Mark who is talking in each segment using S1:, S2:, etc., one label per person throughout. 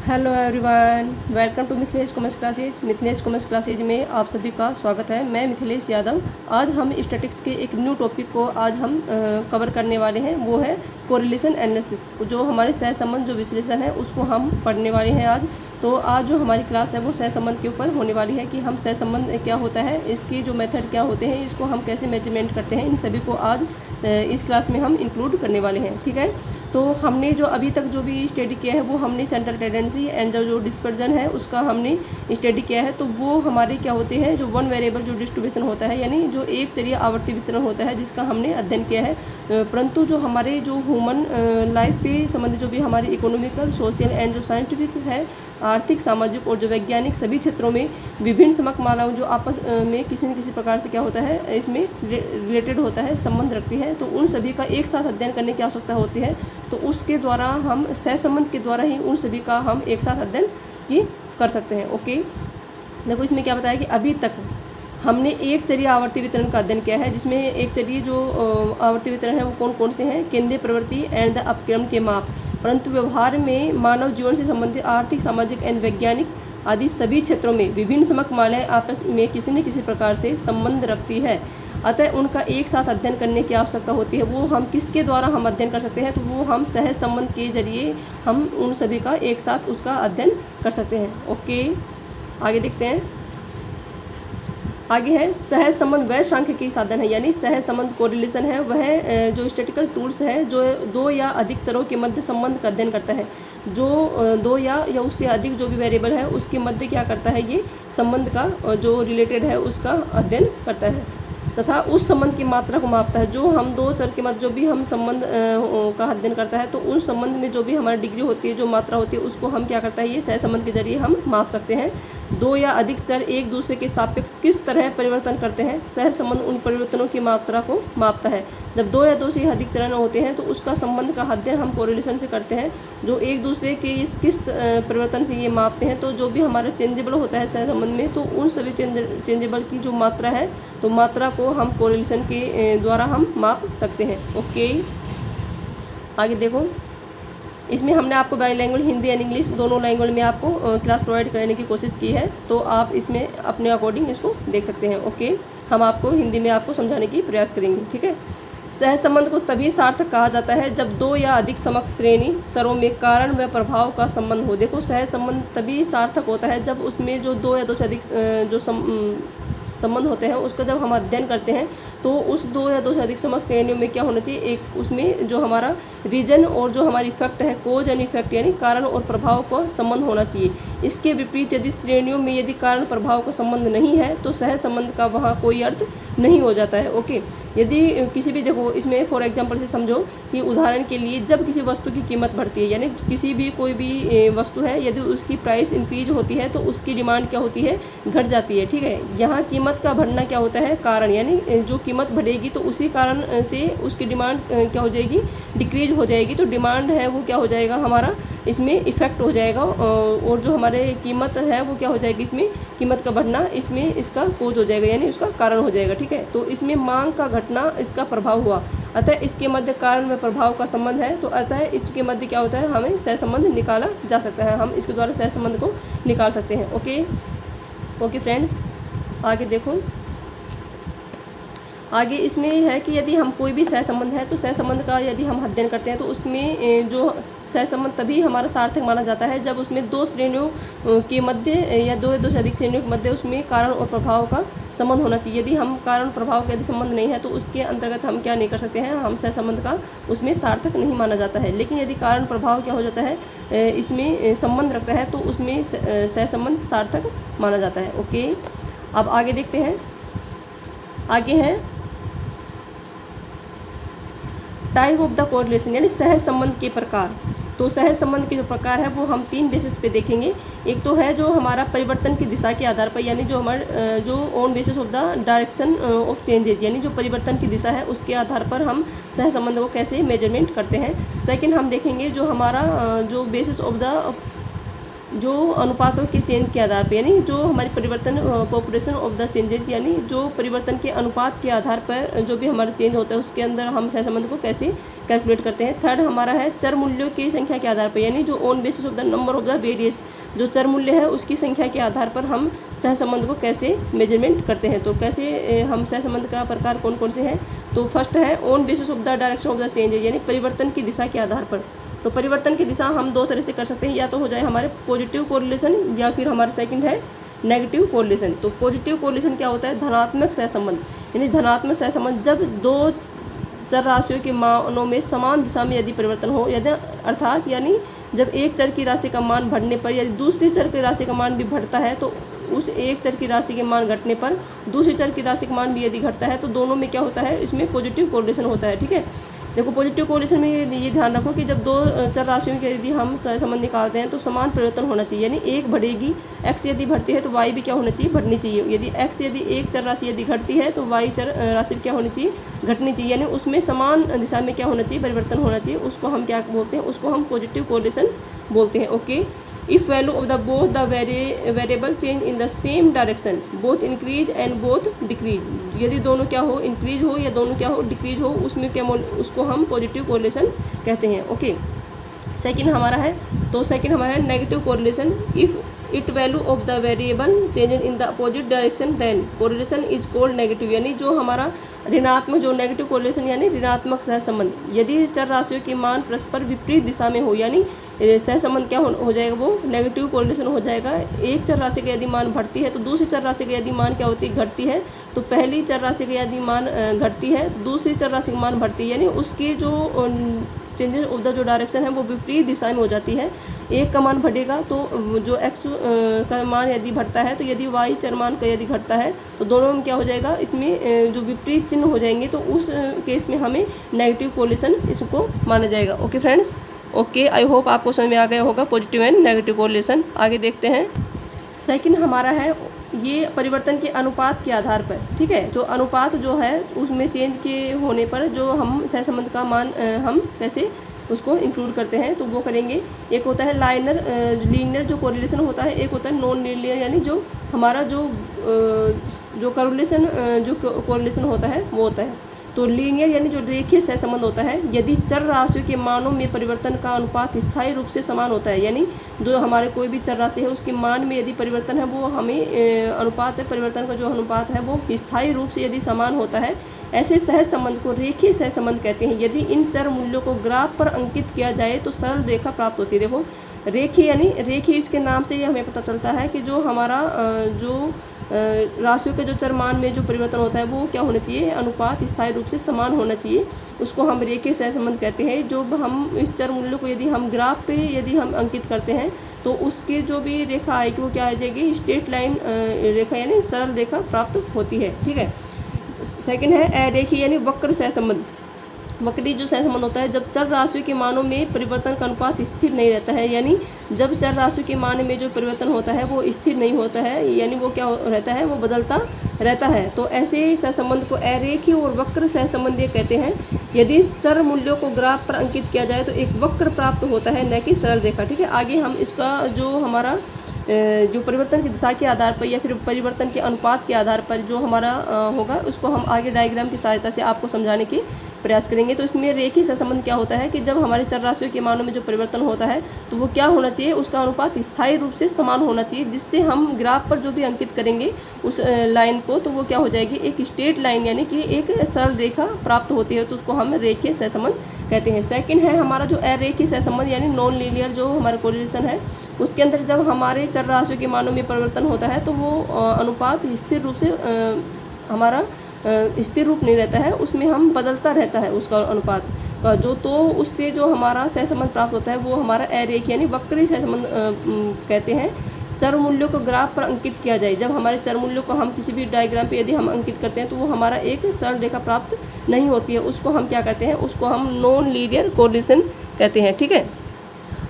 S1: Hello everyone, welcome to Mithilesh commerce classes. Mithilesh commerce classes में आप सभी का स्वागत है। मैं मिथिलेश यादव। आज हम स्टैटिक्स के एक न्यू टॉपिक को आज हम कवर करने वाले हैं, वो है कोरिलेशन एनालिसिस। जो हमारे सहसंबंध जो विश्लेषण है उसको हम पढ़ने वाले हैं आज। तो आज जो हमारी क्लास है वो सहसंबंध के ऊपर होने वाली है कि हम सहसंबंध क्या होता है, इसके जो मेथड क्या होते हैं, इसको हम कैसे मेजरमेंट करते हैं, इन सभी को आज इस क्लास में हम इंक्लूड करने वाले हैं। ठीक है, तो हमने जो अभी तक जो भी स्टडी किया है वो हमने सेंट्रल टेंडेंसी एंड जो डिस्पर्जन है उसका हमने स्टडी किया है। तो वो हमारे क्या होते हैं, जो वन वेरिएबल जो डिस्ट्रीब्यूशन होता है, यानी जो एक चलिए आवर्ती वितरण होता है, जिसका हमने अध्ययन किया है। परंतु जो हमारे जो ह्यूमन लाइफ पे संबंधित जो भी हमारी इकोनॉमिकल, सोशल एंड जो साइंटिफिक है, आर्थिक, सामाजिक और जो वैज्ञानिक सभी क्षेत्रों में विभिन्न समकमालाओं जो आपस में किसी न किसी प्रकार से क्या होता है, इसमें रिलेटेड होता है, संबंध रखती है। तो उन सभी का एक साथ अध्ययन करने की आवश्यकता होती है। तो उसके द्वारा हम सहसंबंध के द्वारा ही उन सभी का हम एक साथ अध्ययन की कर सकते हैं। ओके, देखो इसमें क्या बताया कि अभी तक हमने एक चलिए आवर्ती वितरण का अध्ययन किया है, जिसमें एक चलिए जो आवर्ती वितरण है वो कौन कौन से हैं, केंद्रीय प्रवृत्ति एंड द अपक्रम के माप। परंतु व्यवहार में मानव जीवन से संबंधित आर्थिक, सामाजिक एंड वैज्ञानिक आदि सभी क्षेत्रों में विभिन्न समकमालाएं आपस में किसी न किसी प्रकार से संबंध रखती है। अतः उनका एक साथ अध्ययन करने की आवश्यकता होती है। वो हम किसके द्वारा हम अध्ययन कर सकते हैं, तो वो हम सहज संबंध के जरिए हम उन सभी का एक साथ उसका अध्ययन कर सकते हैं। ओके, आगे देखते हैं। आगे है सहज संबंध वह सांख्यिकी साधन है, यानी सहज संबंध कोरिलेशन है, वह जो स्टैटिकल टूल्स है जो दो या अधिक चरों के मध्य संबंध का अध्ययन करता है। जो दो या उससे अधिक जो भी वेरिएबल है उसके मध्य क्या करता है, ये संबंध का जो रिलेटेड है उसका अध्ययन करता है तथा उस संबंध की मात्रा को मापता है। जो हम दो चर के मध्य जो भी हम संबंध का अध्ययन करता है, तो उस संबंध में जो भी हमारी डिग्री होती है, जो मात्रा होती है, उसको हम क्या करता है, ये सहसंबंध के जरिए हम माप सकते हैं। दो या अधिक चर एक दूसरे के सापेक्ष किस तरह परिवर्तन करते हैं, सहसंबंध उन परिवर्तनों की मात्रा को मापता है। जब दो या दो से अधिक चरण होते हैं तो उसका संबंध का अध्ययन हम कोरिलेशन से करते हैं, जो एक दूसरे के किस परिवर्तन से ये मापते हैं। तो जो भी हमारा चेंजेबल होता है सहसंबंध में, तो उन सभी चेंजेबल की जो मात्रा है, तो मात्रा को हम कोरिलेशन के द्वारा हम माप सकते हैं। ओके, आगे देखो, इसमें हमने आपको by language Hindi and English दोनों लैंग्वेज में आपको क्लास प्रोवाइड करने की कोशिश की है। तो आप इसमें अपने अकॉर्डिंग इसको देख सकते हैं। ओके, हम आपको हिंदी में आपको समझाने की प्रयास करेंगे। ठीक है, सहसंबंध को तभी सार्थक कहा जाता है जब दो या अधिक समकक्ष श्रेणी चरों में कारण व प्रभाव का संबंध हो। देखो, सहसंबंध तभी सार्थक होता है जब उसमें जो दो या दो से अधिक जो संबंध होते हैं उसका जब हम अध्ययन करते हैं, तो उस दो या दो से अधिक समकक्ष श्रेणियों में क्या होना चाहिए, एक उसमें जो हमारा रीजन और जो हमारी इफेक्ट है, कोज एंड इफेक्ट, यानी कारण और प्रभाव का संबंध होना चाहिए। इसके विपरीत यदि श्रेणियों में यदि कारण प्रभाव का संबंध नहीं है तो सह संबंध का वहाँ कोई अर्थ नहीं हो जाता है। ओके, यदि किसी भी, देखो इसमें फॉर एग्जांपल से समझो कि उदाहरण के लिए जब किसी वस्तु की कीमत बढ़ती है, यानी किसी भी कोई भी वस्तु है, यदि उसकी प्राइस इंक्रीज होती है तो उसकी डिमांड क्या होती है, घट जाती है। ठीक है, यहाँ कीमत का बढ़ना क्या होता है, कारण, यानी जो कीमत बढ़ेगी तो उसी कारण से उसकी डिमांड क्या हो जाएगी, डिक्रीज हो जाएगी। तो डिमांड है वो क्या हो जाएगा, हमारा इसमें इफेक्ट हो जाएगा, और जो हमारे कीमत है वो क्या हो जाएगी, इसमें कीमत का बढ़ना इसमें इसका कोज हो जाएगा, यानी उसका कारण हो जाएगा। ठीक है, तो इसमें मांग का घटना इसका प्रभाव हुआ। अतः इसके मध्य कारण व प्रभाव का संबंध है, तो अतः इसके मध्य क्या होता है, हमें सहसंबंध निकाला जा सकता है, हम इसके द्वारा सहसंबंध को निकाल सकते हैं। ओके फ्रेंड्स, आगे देखो। आगे इसमें है कि यदि हम कोई भी सहसंबंध है, तो सहसंबंध का यदि हम अध्ययन करते हैं तो उसमें जो सहसंबंध तभी हमारा सार्थक माना जाता है जब उसमें दो श्रेणियों के मध्य या दो से अधिक श्रेणियों के मध्य उसमें कारण और प्रभाव का संबंध होना चाहिए। यदि हम कारण प्रभाव का यदि संबंध नहीं है तो उसके अंतर्गत हम क्या नहीं कर सकते हैं, हम सहसंबंध का उसमें सार्थक नहीं माना जाता है। लेकिन यदि कारण प्रभाव क्या हो जाता है, इसमें संबंध रखता है, तो उसमें सहसंबंध सार्थक माना जाता है। ओके, अब आगे देखते हैं। आगे है टाइप ऑफ द कोरिलेशन, यानी सहज संबंध के प्रकार। तो सहज संबंध के जो प्रकार है वो हम तीन बेसिस पे देखेंगे। एक तो है जो हमारा परिवर्तन की दिशा के आधार पर, यानी जो हमारे जो on basis of the direction of changes, यानी जो परिवर्तन की दिशा है उसके आधार पर हम सह संबंध को कैसे मेजरमेंट करते हैं। सेकंड हम देखेंगे जो हमारा जो बेसिस ऑफ द जो अनुपातों के चेंज के आधार पर, यानी जो हमारी परिवर्तन पॉपुलेशन ऑफ द चेंजेस, यानी जो परिवर्तन के अनुपात के आधार पर जो भी हमारा चेंज होता है उसके अंदर हम सहसंबंध को कैसे कैलकुलेट करते हैं। थर्ड हमारा है चर मूल्यों की संख्या के आधार पर, यानी जो on basis of the number of the varies, जो चर मूल्य है उसकी संख्या के आधार पर हम सहसंबंध को कैसे मेजरमेंट करते हैं। तो कैसे हम सहसंबंध का प्रकार कौन कौन से हैं। तो फर्स्ट है on basis of the direction of the changes, यानी परिवर्तन की दिशा के आधार पर। तो परिवर्तन की दिशा हम दो तरह से कर सकते हैं, या तो हो जाए हमारे पॉजिटिव कोरिलेशन या फिर हमारा सेकंड है नेगेटिव कोरिलेशन। तो पॉजिटिव कोरिलेशन क्या होता है, धनात्मक सहसंबंध, यानी धनात्मक सहसंबंध जब दो चर राशियों के मानों में समान दिशा में यदि परिवर्तन हो, यदि अर्थात यानी जब एक चर की राशि का मान बढ़ने पर यदि दूसरी चर की राशि का मान भी बढ़ता है, तो उस एक चर की राशि के मान घटने पर दूसरी चर की राशि का मान भी यदि घटता है, तो दोनों में क्या होता है, इसमें पॉजिटिव कोरिलेशन होता है। ठीक है, देखो पॉजिटिव कोरिलेशन में ये ध्यान रखो कि जब दो चर राशियों के यदि हम सहसंबंध निकालते हैं तो समान परिवर्तन होना चाहिए, यानी एक बढ़ेगी, x यदि बढ़ती है तो y भी क्या होना चाहिए, बढ़नी चाहिए। यदि x यदि एक चर राशि यदि घटती है तो y चर राशि क्या होनी चाहिए, घटनी चाहिए, यानी उसमें समान दिशा में क्या होना चाहिए, परिवर्तन होना चाहिए। उसको हम क्या बोलते हैं, उसको हम पॉजिटिव कोरिलेशन बोलते हैं। Okay, if value of the both the variable change in the same direction both increase and both decrease, यदि दोनों क्या हो, इंक्रीज हो या दोनों क्या हो, डिक्रीज हो, उसमें क्या उसको हम पॉजिटिव कोरिलेशन कहते हैं। ओके, सेकंड हमारा है, तो सेकंड हमारा है negative correlation. If it value of the variable change in the opposite direction then correlation is called negative, यानी जो हमारा ऋणात्मक, जो नेगेटिव कोरिलेशन यानी ऋणात्मक सहसंबंध, यदि चर राशियों के मान परस्पर विपरीत दिशा में हो, यानी सहसंबंध क्या हो जाएगा, वो नेगेटिव कोरिलेशन हो जाएगा। एक चर राशि का यदि मान बढ़ती है तो दूसरी चर राशि का यदि मान क्या होती है, घटती है। तो पहली चर राशि का यदि मान घटती है तो दूसरी चर राशि का मान बढ़ती है, यानी उसकी जो चेंजेस ऑफ द जो डायरेक्शन है वो विपरीत दिशा में हो जाती है। एक का मान बढ़ेगा तो जो x का मान यदि बढ़ता है, तो यदि y चर मान का यदि घटता है तो दोनों में क्या हो जाएगा, इसमें जो विपरीत चिन्ह हो जाएंगे, तो उस केस में हमें नेगेटिव कोरिलेशन इसको माना जाएगा। Okay friends, okay, I hope आपको समझ में आ गया होगा पॉजिटिव एंड नेगेटिव कोरिलेशन। आगे देखते हैं, सेकंड हमारा है ये परिवर्तन के अनुपात के आधार पर। ठीक है, जो अनुपात जो है उसमें चेंज के होने पर जो हम सहसंबंध का मान हम कैसे उसको इंक्लूड करते हैं, तो वो करेंगे। एक होता है लीनियर जो कोरिलेशन होता है, एक होता है नॉन लीनियर, यानी जो हमारा जो कोरिलेशन होता है वो होता है। तो लीनियर यानी जो रेखीय सहसंबंध होता है, यदि चर राशियों के मानों में परिवर्तन का अनुपात स्थायी रूप से समान होता है, यानी जो हमारे कोई भी चर राशि है उसके मान में यदि परिवर्तन है वो हमें अनुपात है, परिवर्तन का जो अनुपात है वो स्थायी रूप से यदि समान होता है, ऐसे सहसंबंध को रेखीय सहसंबंध कहते हैं। यदि इन चर मूल्यों को ग्राफ पर अंकित किया जाए तो सरल रेखा प्राप्त होती है। देखो रेखीय यानी रेखीय, इसके नाम से ये हमें पता चलता है कि जो हमारा जो राशियों के जो चर मान में जो परिवर्तन होता है वो क्या होना चाहिए, अनुपात स्थायी रूप से समान होना चाहिए, उसको हम रेखीय सहसंबंध कहते हैं। जो हम इस चर मूल्य को यदि हम ग्राफ पे यदि हम अंकित करते हैं तो उसके जो भी रेखा आएगी वो क्या आ जाएगी, स्ट्रेट लाइन रेखा यानी सरल रेखा प्राप्त होती है। ठीक है, सेकंड है अरेखीय यानी वक्र सहसंबंध। वक्री जो सहसंबंध होता है जब चर राशियों के मानों में परिवर्तन का अनुपात स्थिर नहीं रहता है, यानी जब चर राशियों के मान में जो परिवर्तन होता है वो स्थिर नहीं होता है, यानी वो क्या रहता है, वो बदलता रहता है, तो ऐसे सहसंबंध को अरेखीय और वक्र सहसंबंध ये कहते हैं। यदि चर मूल्यों को ग्राफ पर अंकित किया जाए तो एक वक्र प्राप्त होता है, न कि सरल रेखा। ठीक है, आगे हम इसका जो हमारा जो परिवर्तन की दिशा के आधार पर या फिर परिवर्तन के अनुपात के आधार पर जो हमारा होगा उसको हम आगे डायग्राम की सहायता से आपको समझाने की प्रयास करेंगे। तो इसमें रेखीय सहसंबंध क्या होता है कि जब हमारे चर राशियों के मानों में जो परिवर्तन होता है तो वो क्या होना चाहिए, उसका अनुपात स्थायी रूप से समान होना चाहिए, जिससे हम ग्राफ पर जो भी अंकित करेंगे उस लाइन को तो वो क्या हो जाएगी, एक स्ट्रेट लाइन यानी कि एक सरल रेखा प्राप्त होती है, तो उसको हम रेखीय सहसंबंध कहते हैं। सेकंड है हमारा जो अरेखीय सहसंबंध यानी नॉन लीनियर जो हमारा कोरिलेशन है, उसके अंदर जब हमारे चर राशियों के मानों में परिवर्तन होता है तो वो अनुपात स्थिर रूप से हमारा स्थिर रूप नहीं रहता है, उसमें हम बदलता रहता है उसका अनुपात का जो, तो उससे जो हमारा सहसंबंध प्राप्त होता है वो हमारा अरेखीय यानी वक्री सहसंबंध कहते हैं। चर मूल्यों को ग्राफ पर अंकित किया जाए, जब हमारे चर मूल्यों को हम किसी भी डायग्राम पे यदि हम अंकित करते हैं तो वो हमारा एक सरल रेखा प्राप्त नहीं होती है, उसको हम क्या कहते हैं, उसको हम नॉन लीनियर कोरिलेशन कहते हैं। ठीक है,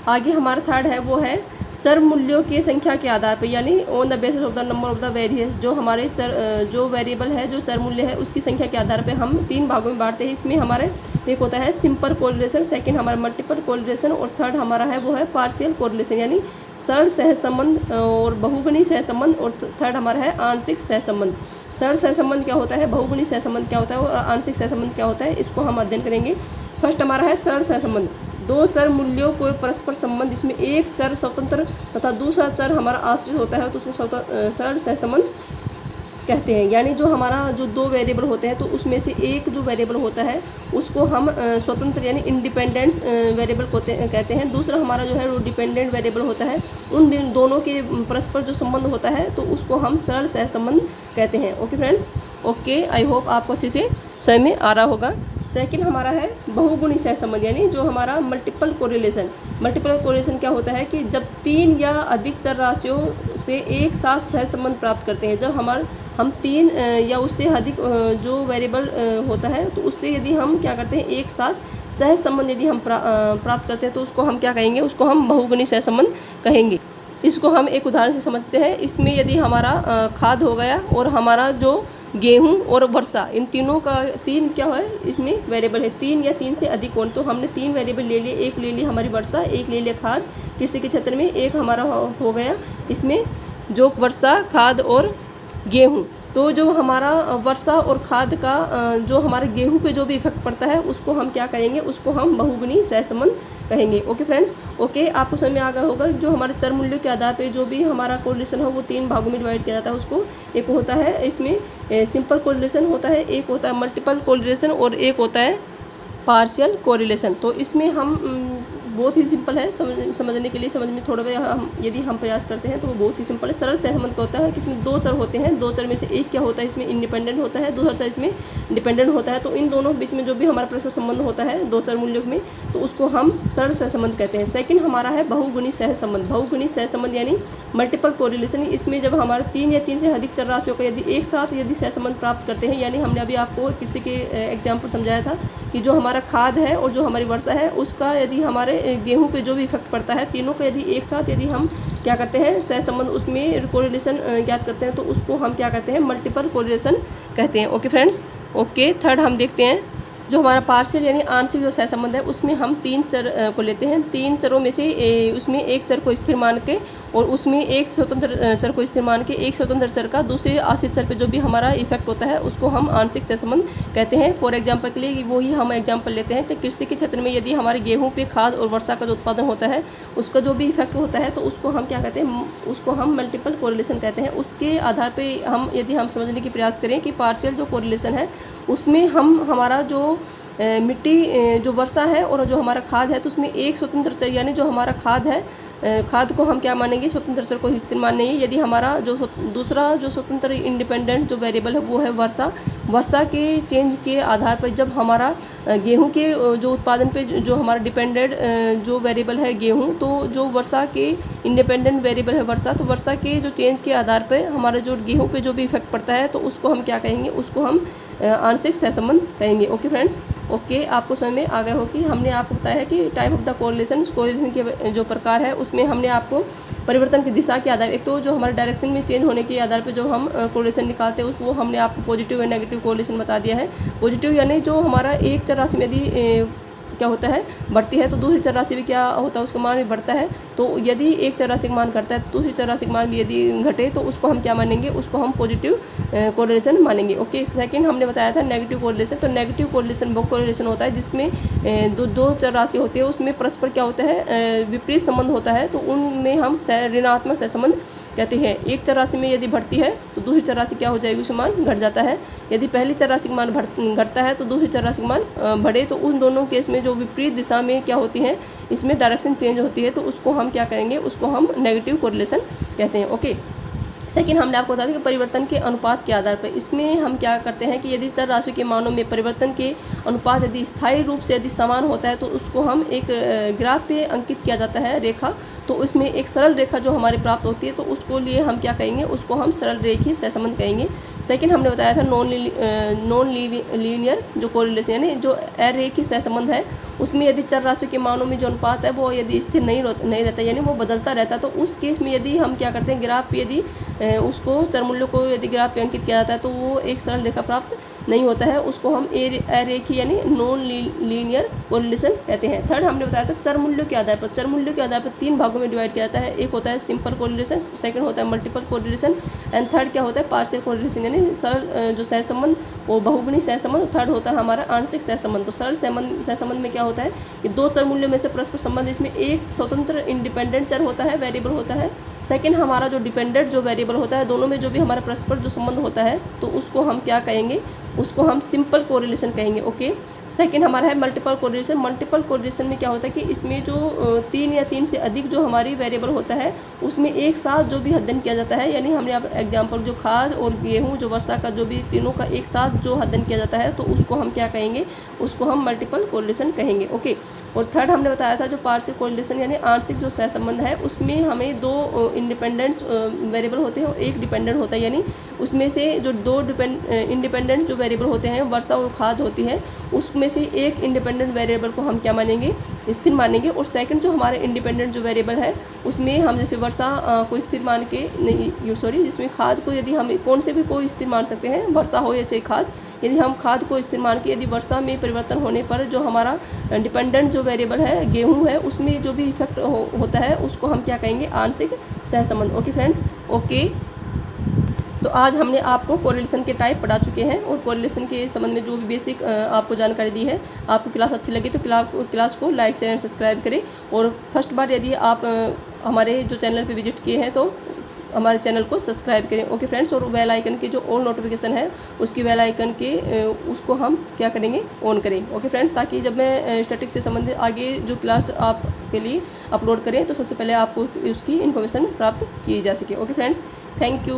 S1: आगे हमारा थर्ड है वो है चर मूल्यों की संख्या के आधार पर, यानी on the basis of the number of the variables, जो हमारे जो वेरिएबल है जो चर मूल्य है उसकी संख्या के आधार पर हम 3 भागों में बांटते हैं। इसमें हमारे एक होता है सिंपल कोरिलेशन, सेकंड हमारा मल्टीपल कोरिलेशन और थर्ड हमारा है वो है पार्शियल कोरिलेशन, यानी सरल सहसंबंध और बहुगुणी सहसंबंध, और थर्ड हमारा है आंशिक सहसंबंध। सरल सहसंबंध क्या होता है, बहुगुणी सहसंबंध क्या होता है और आंशिक सहसंबंध क्या होता है, इसको हम अध्ययन करेंगे। फर्स्ट हमारा है सरल सहसंबंध। दो चर मूल्यों को परस्पर संबंध, इसमें एक चर स्वतंत्र तथा दूसरा चर हमारा आश्रित होता है तो उसको सरल सहसंबंध कहते हैं। यानी जो हमारा जो दो वेरिएबल होते हैं तो उसमें से एक जो वेरिएबल होता है उसको हम स्वतंत्र यानी इंडिपेंडेंट वेरिएबल कहते हैं। दूसरा हमारा जो है वो डिपेंडेंट वेरिएबल होता है। उन दोनों के परस्पर जो संबंध होता है तो उसको हम सरल सहसंबंध कहते हैं। Okay friends, okay, I hope आपको अच्छे से समझ में आ रहा होगा। सेकंड हमारा है बहुगुणी सहसंबंध, यानी जो हमारा मल्टीपल कोरिलेशन। मल्टीपल कोरिलेशन क्या होता है कि जब तीन या अधिक चर राशियों से एक साथ सहसंबंध प्राप्त करते हैं। जब हम तीन या उससे अधिक जो वेरिएबल होता है तो उससे यदि हम क्या करते हैं एक साथ सहसंबंध यदि हम प्राप्त करते हैं तो उसको हम क्या कहेंगे, उसको हम बहुगुणी सहसंबंध कहेंगे। इसको हम एक उदाहरण से समझते हैं। इसमें यदि हमारा खाद हो गया और हमारा जो गेहूं और वर्षा, इन तीनों का तीन क्या है इसमें वेरिएबल है, तीन या तीन से अधिक कौन, तो हमने तीन वेरिएबल ले लिए। एक ले ली हमारी वर्षा, एक ले लिया खाद कृषि के क्षेत्र में, एक हमारा हो गया इसमें जो वर्षा, खाद और गेहूं। तो जो हमारा वर्षा और खाद का जो हमारे गेहूं पे जो भी इफेक्ट पड़ता है उसको हम क्या कहेंगे, उसको हम बहुगुणी सहसंबंध कहेंगे। ओके फ्रेंड्स, ओके, आपको समझ में आ गया होगा। जो हमारे चर मूल्यों के आधार पे जो भी हमारा कोरिलेशन हो वो तीन भागों में डिवाइड किया जाता है उसको। एक होता है इसमें सिंपल कोरिलेशन होता है, एक होता है मल्टीपल कोरिलेशन और एक होता है पार्शियल कोरिलेशन। तो इसमें हम बहुत ही सिंपल है समझने के लिए, समझ में थोड़ा हम यदि हम प्रयास करते हैं तो वो बहुत ही सिंपल है। सरल सहसंबंध क्या होता है कि इसमें दो चर होते हैं, दो चर में से एक क्या होता है इसमें इंडिपेंडेंट होता है, दूसरा चर इसमें डिपेंडेंट होता है। तो इन दोनों के बीच में जो भी हमारा परस्पर संबंध होता है दो चर मूल्यों में तो उसको हम सरल सहसंबंध कहते हैं। सेकंड हमारा है बहुगुणी सहसंबंध। बहुगुणी सहसंबंध यानी मल्टीपल कोरिलेशन। इसमें जब हमारे तीन या तीन से अधिक चर राशियों का यदि एक साथ यदि सहसंबंध प्राप्त करते हैं, यानी हमने अभी आपको किसी के एग्जाम्पल समझाया था कि जो हमारा खाद है और जो हमारी वर्षा है उसका यदि हमारे गेहूं पे जो भी इफेक्ट पड़ता है, तीनों का यदि एक साथ यदि हम क्या करते हैं सहसंबंध उसमें कोरिलेशन ज्ञात करते हैं तो उसको हम क्या कहते हैं, मल्टीपल कोरिलेशन कहते हैं। ओके फ्रेंड्स, ओके, थर्ड हम देखते हैं जो हमारा पार्शियल यानी आंशिक जो सहसंबंध है उसमें हम तीन चर को लेते हैं। तीन चरों में से उसमें एक चर को स्थिर मान के और उसमें एक स्वतंत्र चर को स्थिर मान के एक स्वतंत्र चर का दूसरे आश्रित चर पे जो भी हमारा इफेक्ट होता है उसको हम आंशिक सहसंबंध कहते हैं। फॉर एग्जांपल के लिए वही हम एग्जांपल लेते हैं तो कृषि के क्षेत्र में यदि हमारे गेहूं पे खाद और वर्षा का जो उत्पादन होता है उसका जो भी इफेक्ट होता है तो उसको हम क्या कहते हैं, उसको हम मल्टीपल कोरिलेशन कहते हैं। उसके आधार पर हम यदि हम समझने की प्रयास करें कि पार्शियल जो कोरिलेशन है उसमें हम हमारा जो मिट्टी जो वर्षा है और जो हमारा खाद है तो उसमें एक स्वतंत्र चर यानी जो हमारा खाद है, खाद को हम क्या मानेंगे, स्वतंत्र चर को स्थिर मानेंगे। यदि हमारा जो दूसरा जो स्वतंत्र इंडिपेंडेंट जो वेरिएबल है वो है वर्षा। वर्षा के चेंज के आधार पर जब हमारा गेहूं के जो उत्पादन पे जो हमारा डिपेंडेंट जो वेरिएबल है गेहूं, तो जो वर्षा के इंडिपेंडेंट वेरिएबल है वर्षा, तो वर्षा के जो चेंज के आधार पर हमारा जो गेहूं पे जो भी इफेक्ट पड़ता है तो उसको हम क्या कहेंगे, उसको हम आंशिक सहसंबंध कहेंगे। ओके फ्रेंड्स, ओके, आपको समझ में आ गया हो कि हमने आपको बताया कि टाइप ऑफ द कोरिलेशन के जो प्रकार है उसमें हमने आपको परिवर्तन की दिशा के आधार, एक तो जो हमारे डायरेक्शन में चेंज होने के आधार पर जो हम कोरिलेशन निकालते हैं उसको हमने आपको पॉजिटिव और नेगेटिव कोरिलेशन बता दिया है। पॉजिटिव यानी जो हमारा एक चर राशि में यदि क्या होता है बढ़ती है तो दूसरी चर राशि भी क्या होता है उसका मान भी बढ़ता है। तो यदि एक चर राशि का मान घटता है तो दूसरी चर राशि का मान भी यदि घटे तो उसको हम क्या मानेंगे, उसको हम पॉजिटिव कोरिलेशन मानेंगे। ओके, सेकंड हमने बताया था नेगेटिव कोरिलेशन। तो नेगेटिव कोरिलेशन वो कोरिलेशन होता है जिसमें दो चर राशि होती है उसमें परस्पर क्या होता है, विपरीत संबंध होता है तो उनमें हम ऋणात्मक सहसंबंध कहते हैं। एक चर राशि में यदि बढ़ती है तो दूसरी चर राशि क्या हो जाएगी, उसका मान घट जाता है। यदि पहली चर राशि का मान घटता है तो दूसरी चर राशि का मान बढ़े, तो उन दोनों केस में जो विपरीत दिशा में क्या होती है, इसमें डायरेक्शन चेंज होती है तो उसको हम क्या कहेंगे, उसको हम नेगेटिव कोरिलेशन कहते हैं। ओके, सेकंड हमने आपको बताया कि परिवर्तन के अनुपात के आधार पर इसमें हम क्या करते हैं कि यदि चर राशि के मानों में परिवर्तन के अनुपात यदि स्थायी रूप से यदि समान होता है तो उसको हम एक ग्राफ पे अंकित किया जाता है रेखा, तो उसमें एक सरल रेखा जो हमारी प्राप्त होती है तो उसको लिए हम क्या कहेंगे, उसको हम सरल रेखीय सहसंबंध कहेंगे। सेकंड हमने बताया था नॉन लीनियर जो कोरिलेशन यानी जो अरेखीय सहसंबंध है उसमें यदि चर राशि के मानों में जो अनुपात है वो यदि स्थिर नहीं रहता यानी वो बदलता रहता तो उस केस में यदि हम क्या करते हैं, ग्राफ पे यदि उसको चर मूल्यों को यदि ग्राफ पे अंकित किया जाता है तो वो एक सरल रेखा प्राप्त नहीं होता है उसको हम अरेखीय यानी नॉन लीनियर कोरिलेशन कहते हैं। थर्ड हमने बताया था चर मूल्यों के आधार पर, चर मूल्यों के आधार पर 3 भागों में डिवाइड किया जाता है। एक होता है सिंपल कोरिलेशन, सेकंड होता है मल्टीपल कोरिलेशन एंड थर्ड क्या होता है पार्शियल कोरिलेशन यानी सरल जो सहसंबंध वो बहुगुणी सहसंबंध। थर्ड होता है हमारा आंशिक सहसंबंध। तो सरल सहसंबंध में क्या होता है कि 2 चर मूल्यों में से परस्पर संबंध, इसमें एक स्वतंत्र इंडिपेंडेंट चर होता है, वेरिएबल होता है। सेकंड हमारा जो डिपेंडेंट जो वेरिएबल होता है, दोनों में जो भी हमारा परस्पर जो संबंध होता है तो उसको हम क्या कहेंगे, उसको हम सिंपल कोरिलेशन कहेंगे। ओके, सेकंड हमारा है मल्टीपल कोरिलेशन। मल्टीपल कोरिलेशन में क्या होता है कि इसमें जो 3 या 3 से अधिक जो हमारी वेरिएबल होता है उसमें एक साथ जो भी अध्ययन किया जाता है, यानी हमने यहाँ एग्जाम्पल जो खाद और गेहूँ जो वर्षा का जो भी तीनों का एक साथ जो अध्ययन किया जाता है तो उसको हम क्या कहेंगे, उसको हम मल्टीपल कोरिलेशन कहेंगे। ओके, और थर्ड हमने बताया था जो पार्शियल कोरिलेशन यानी आंशिक जो सहसंबंध है उसमें हमें 2 इंडिपेंडेंट वेरिएबल होते हैं और एक डिपेंडेंट होता है, यानी उसमें से जो 2 इंडिपेंडेंट जो वेरिएबल होते हैं वर्षा और खाद होती है उसमें से एक इंडिपेंडेंट वेरिएबल को हम क्या मानेंगे, स्थिर मानेंगे। और सेकंड जो हमारे इंडिपेंडेंट जो वेरिएबल है उसमें हम जैसे वर्षा को स्थिर मान के जिसमें खाद को यदि हम कौन से भी कोई स्थिर मान सकते हैं, वर्षा हो या चाहे खाद, यदि हम खाद को स्थिर मान के यदि वर्षा में परिवर्तन होने पर जो हमारा डिपेंडेंट जो वेरिएबल है गेहूँ है उसमें जो भी इफेक्ट होता है उसको हम क्या कहेंगे, आंशिक सहसंबंध। Okay friends, okay. तो आज हमने आपको कोरिलेशन के टाइप पढ़ा चुके हैं और कोरिलेशन के संबंध में जो भी बेसिक आपको जानकारी दी है। आपको क्लास अच्छी लगी तो क्लास को लाइक शेयर एंड सब्सक्राइब करें। और फर्स्ट बार यदि आप हमारे जो चैनल पे विजिट किए हैं तो हमारे चैनल को सब्सक्राइब करें। ओके फ्रेंड्स, और बेल आइकन की जो ऑल नोटिफिकेशन है उसकी बेल आइकन के उसको हम क्या करेंगे, ऑन करें। ओके फ्रेंड्स, ताकि जब मैं स्टैटिक से संबंधित आगे जो क्लास आपके लिए अपलोड करें तो सबसे पहले आपको उसकी इन्फॉर्मेशन प्राप्त की जा सके। Okay friends, thank you.